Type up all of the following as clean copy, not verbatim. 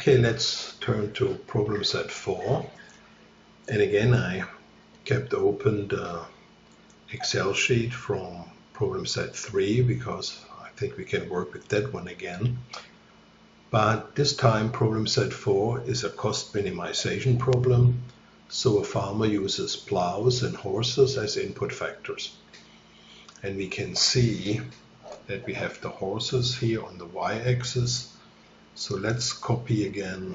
Okay, let's turn to problem set 4. And again, I kept open the Excel sheet from problem set 3 because I think we can work with that one again. But this time problem set 4 is a cost minimization problem. So a farmer uses plows and horses as input factors. And we can see that we have the horses here on the y-axis. So let's copy again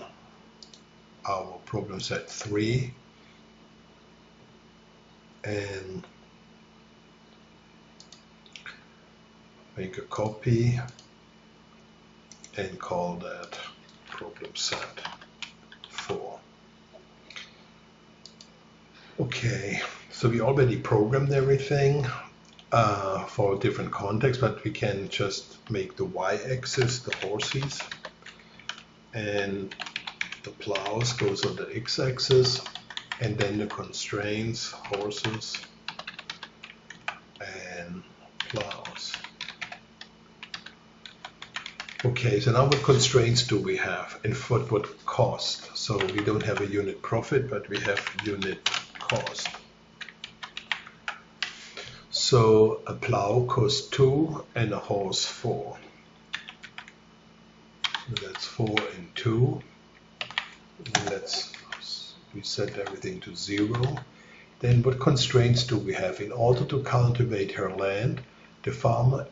our problem set 3 and make a copy and call that problem set 4. Okay, so we already programmed everything for a different context, but we can just make the y-axis the horses and the plows goes on the x-axis, and then the constraints horses and plows. Okay, so now what constraints do we have and what cost? So we don't have a unit profit, but we have unit cost. So a plow costs 2 and a horse 4. That's 4 and 2. Let's reset everything to 0. Then what constraints do we have? In order to cultivate her land, the farmer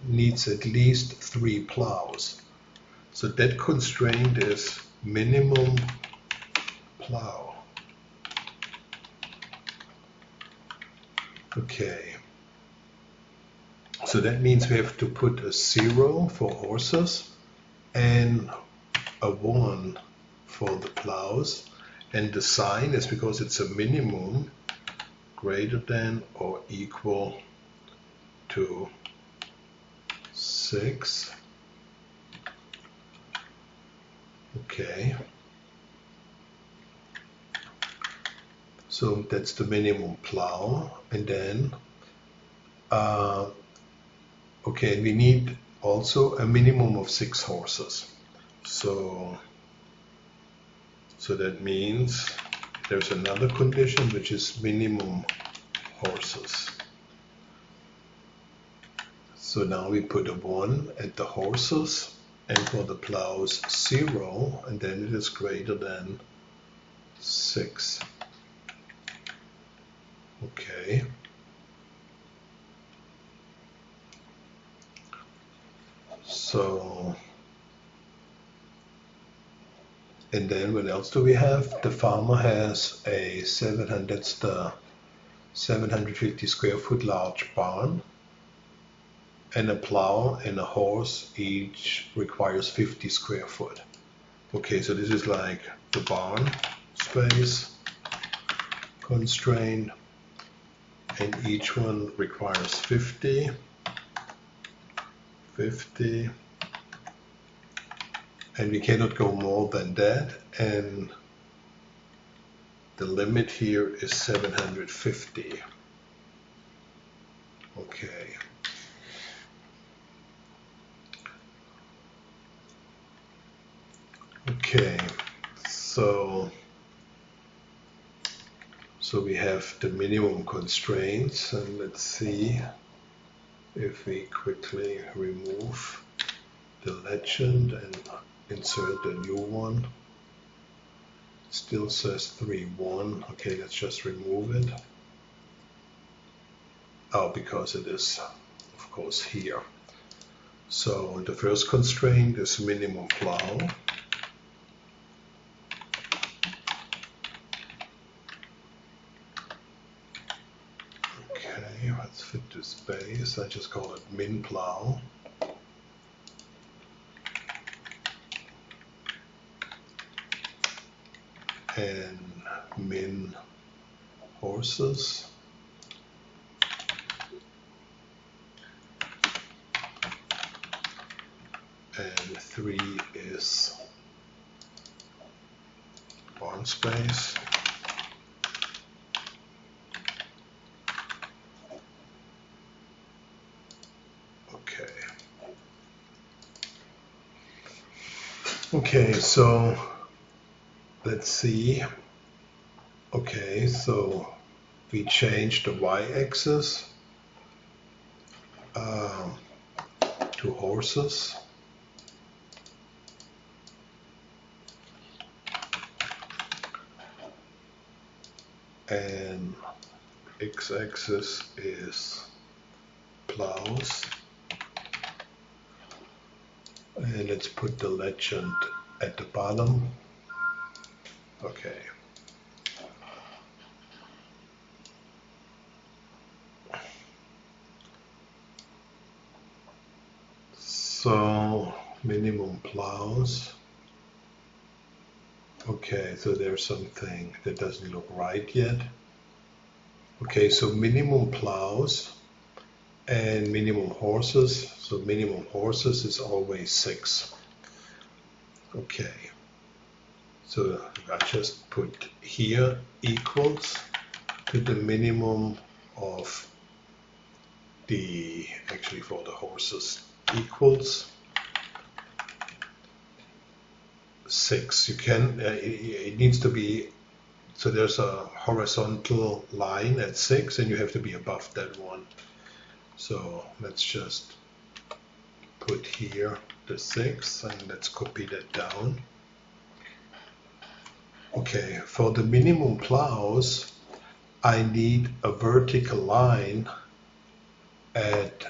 needs at least 3 plows. So that constraint is minimum plow. Okay. So that means we have to put a 0 for horses and a 1 for the plows, and the sign is because it's a minimum greater than or equal to 6. Okay, so that's the minimum plow, and then okay, we need also a minimum of 6 horses. So that means there's another condition which is minimum horses. So now we put a 1 at the horses and for the plows 0, and then it is greater than 6. Okay. So, and then what else do we have? The farmer has a 750 square foot large barn, and a plow and a horse each requires 50 square foot. Okay, so this is like the barn space constraint, and each one requires 50, and we cannot go more than that, and the limit here is 750. Okay. Okay, so we have the minimum constraints, and let's see if we quickly remove the legend and insert a new one. It still says 3.1. Okay, let's just remove it. Oh, because it is, of course, here. So the first constraint is minimum plow. Okay, let's fit to space. I just call it min plow. And min horses. And 3 is barn space. Okay. Okay, so let's see. Okay, so we changed the y-axis to horses. And x-axis is plows. And let's put the legend at the bottom. Okay. So minimum plows. Okay, so there's something that doesn't look right yet. Okay, so minimum plows and minimum horses. So minimum horses is always 6. Okay, so I just put here equals to the minimum of the, actually for the horses, equals 6. You can, it needs to be, so there's a horizontal line at 6 and you have to be above that one. So let's just put here the 6 and let's copy that down. Okay, for the minimum plows, I need a vertical line at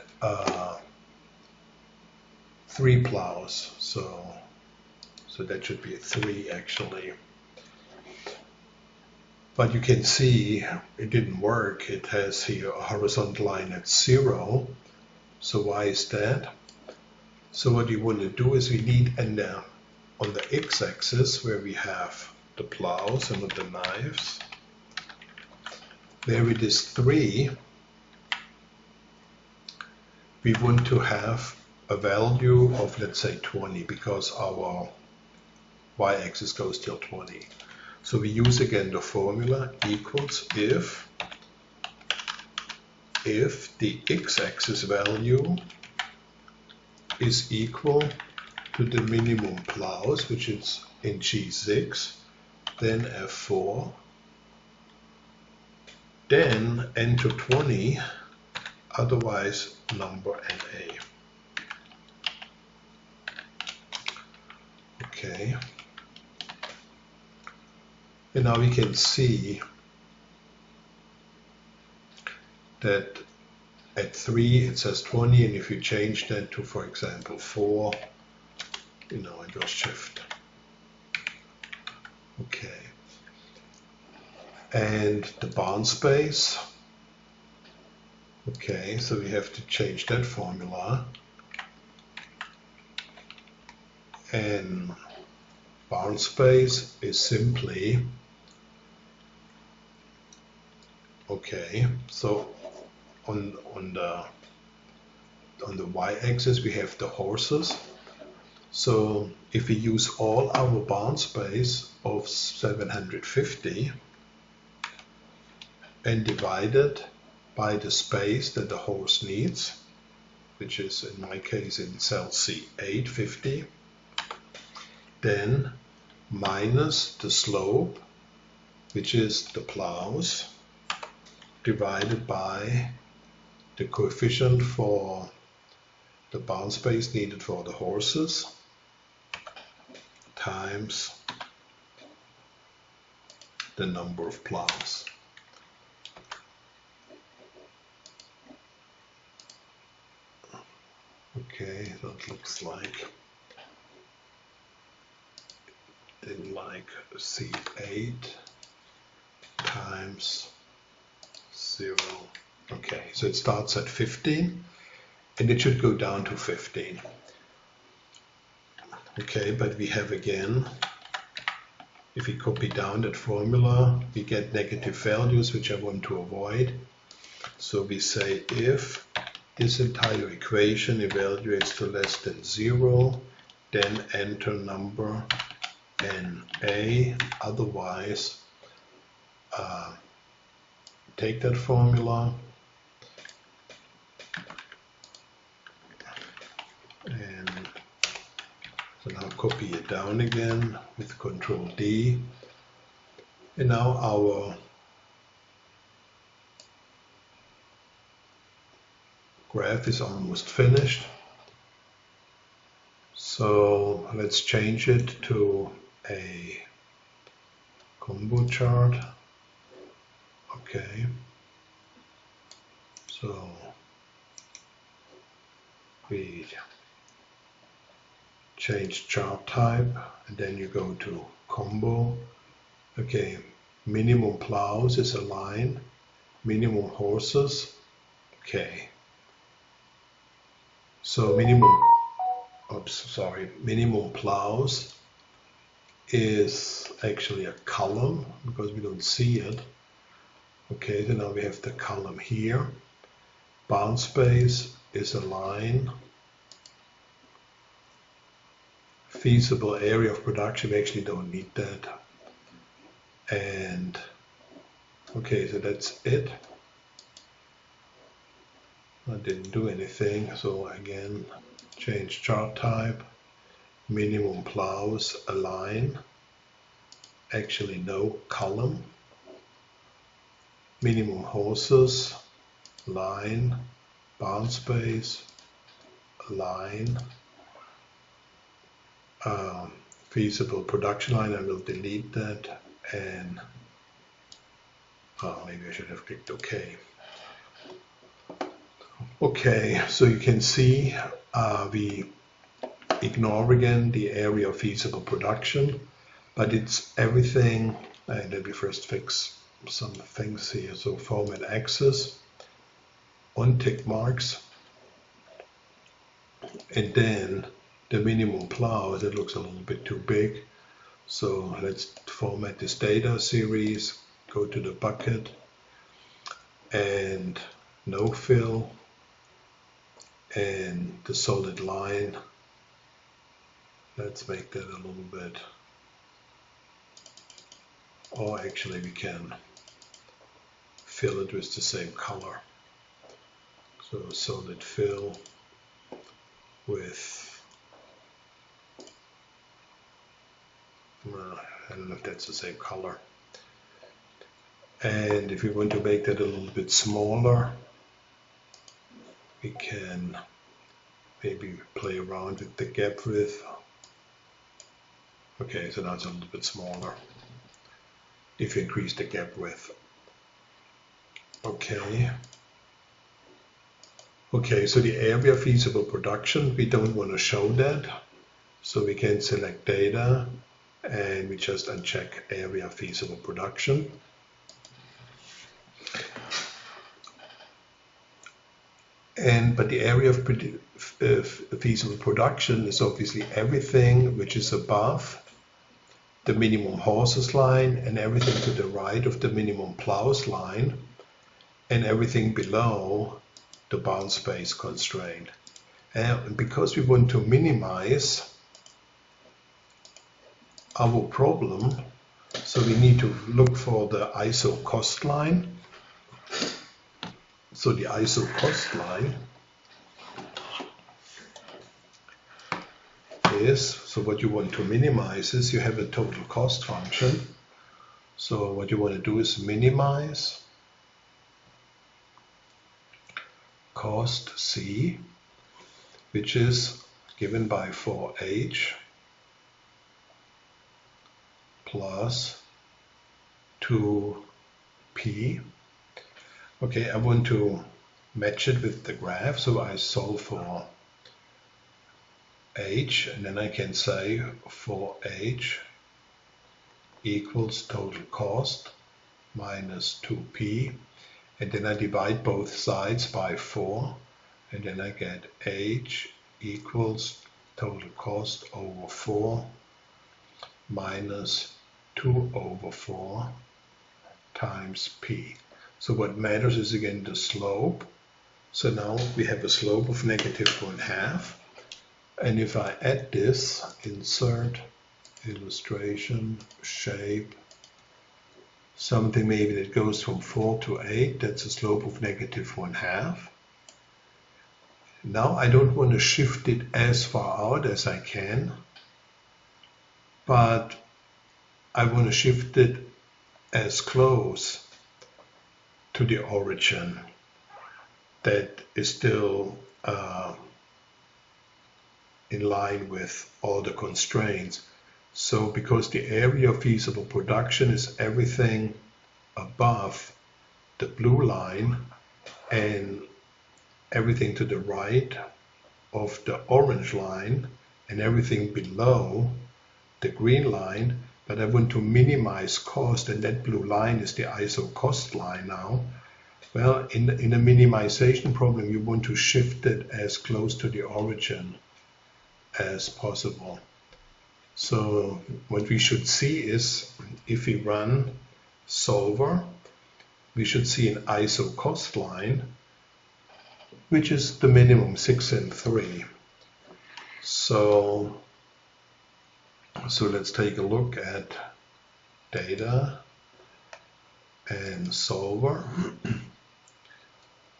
3 plows. So that should be a 3 actually. But you can see it didn't work. It has here a horizontal line at 0. So why is that? So what you want to do is we need on the x-axis where we have the plows and the knives, there it is 3. We want to have a value of, let's say, 20 because our y-axis goes till 20. So we use again the formula equals if the x-axis value is equal to the minimum plows, which is in G6, then F4, then enter 20, otherwise number NA. Okay. And now we can see that at 3 it says 20, and if you change that to, for example, 4, it goes shift. Okay. And the bound space. Okay, so we have to change that formula. And bound space is simply, okay, so on the y-axis we have the horses. So if we use all our bound space of 750 and divide it by the space that the horse needs, which is in my case in cell C8, 50, then minus the slope, which is the plows, divided by the coefficient for the bound space needed for the horses, times the number of plows. Okay, that looks like C8 times 0. Okay, so it starts at 15 and it should go down to 15. Okay, but we have again, if we copy down that formula, we get negative values, which I want to avoid. So we say if this entire equation evaluates to less than 0, then enter number NA, otherwise take that formula and So now copy it down again with Control D. And now our graph is almost finished. So let's change it to a combo chart. Okay. So we change chart type, and then you go to combo. Okay, minimum plows is a line, minimum horses. Okay, so minimum plows is actually a column because we don't see it. Okay, so now we have the column here. Bound space is a line. Feasible area of production, we actually don't need that. And okay, so that's it. I didn't do anything, so again, change chart type, minimum plows, align, actually no column, minimum horses, line, bound space, line, feasible production line, I will delete that, and maybe I should have clicked OK. Okay, so you can see we ignore again the area of feasible production, but it's everything. And let me first fix some things here. So format axis, on tick marks, and then the minimum plow, that looks a little bit too big. So let's format this data series, go to the bucket, and no fill, and the solid line. Let's make that a little bit, or actually we can fill it with the same color. So solid fill with, I don't know if that's the same color. And if we want to make that a little bit smaller, we can maybe play around with the gap width. Okay, so now it's a little bit smaller if you increase the gap width. Okay. Okay, so the area feasible production, we don't want to show that. So we can select data and we just uncheck area feasible production. But the area of feasible production is obviously everything which is above the minimum horses line and everything to the right of the minimum plows line and everything below the bound space constraint. And because we want to minimize our problem, so we need to look for the ISO cost line. So the ISO cost line is, so what you want to minimize is you have a total cost function. So what you want to do is minimize cost C, which is given by 4H plus 2P. Okay, I want to match it with the graph, so I solve for H, and then I can say for H equals total cost minus 2P, and then I divide both sides by 4, and then I get H equals total cost over 4 minus 2 over 4 times P. So what matters is again the slope. So now we have a slope of -1/2. And if I add this, insert, illustration, shape, something maybe that goes from 4 to 8, that's a slope of -1/2. Now I don't want to shift it as far out as I can. but I want to shift it as close to the origin that is still in line with all the constraints. So because the area of feasible production is everything above the blue line and everything to the right of the orange line and everything below the green line, but I want to minimize cost, and that blue line is the ISO cost line now. Well, in a minimization problem, you want to shift it as close to the origin as possible. So what we should see is, if we run solver, we should see an ISO cost line, which is the minimum 6 and 3. So let's take a look at data and solver.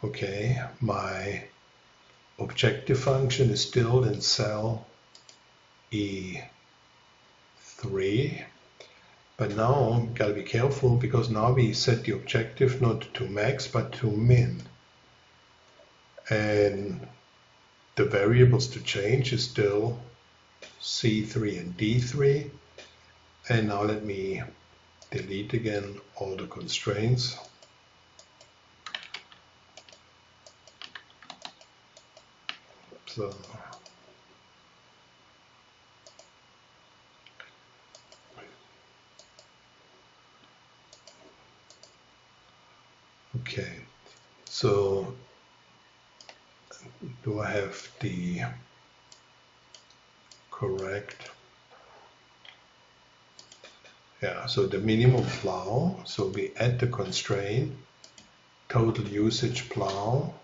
Okay, my objective function is still in cell E3, but now gotta be careful because now we set the objective not to max but to min, and the variables to change is still C3 and D3. And now let me delete again all the constraints. So okay, so do I have the correct? Yeah, so the minimum plow, so we add the constraint, total usage plow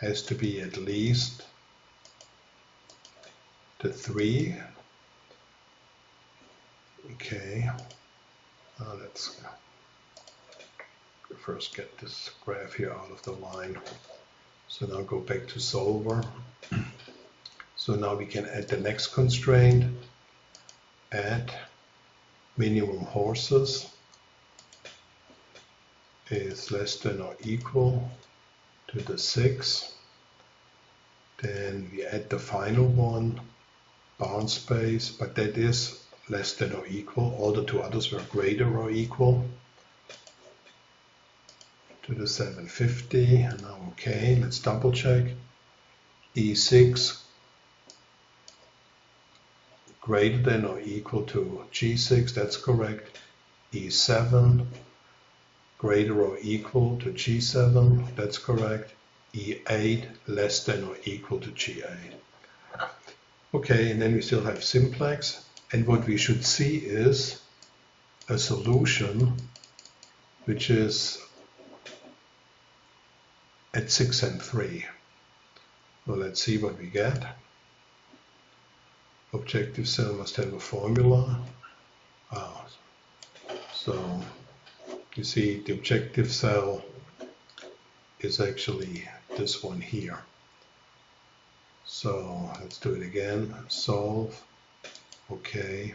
has to be at least the 3. Okay, now let's first get this graph here out of the line. So now go back to solver. So now we can add the next constraint, add minimum horses is less than or equal to the 6. Then we add the final one, barn space, but that is less than or equal. All the two others were greater or equal to the 750. And now okay, let's double check. E6 greater than or equal to G6, that's correct. E7 greater or equal to G7, that's correct. E8 less than or equal to G8. Okay, and then we still have simplex, and what we should see is a solution which is at 6 and 3. Well, let's see what we get. Objective cell must have a formula. So you see the objective cell is actually this one here. So let's do it again, solve, okay.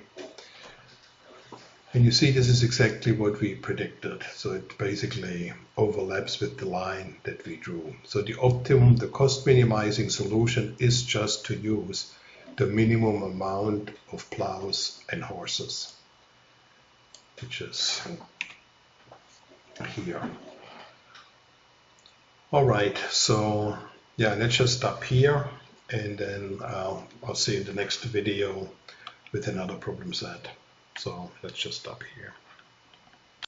And you see this is exactly what we predicted. So it basically overlaps with the line that we drew. So the optimum, the cost minimizing solution is just to use the minimum amount of plows and horses, which is here. All right, so yeah, let's just stop here, and then I'll see you in the next video with another problem set. So let's just stop here.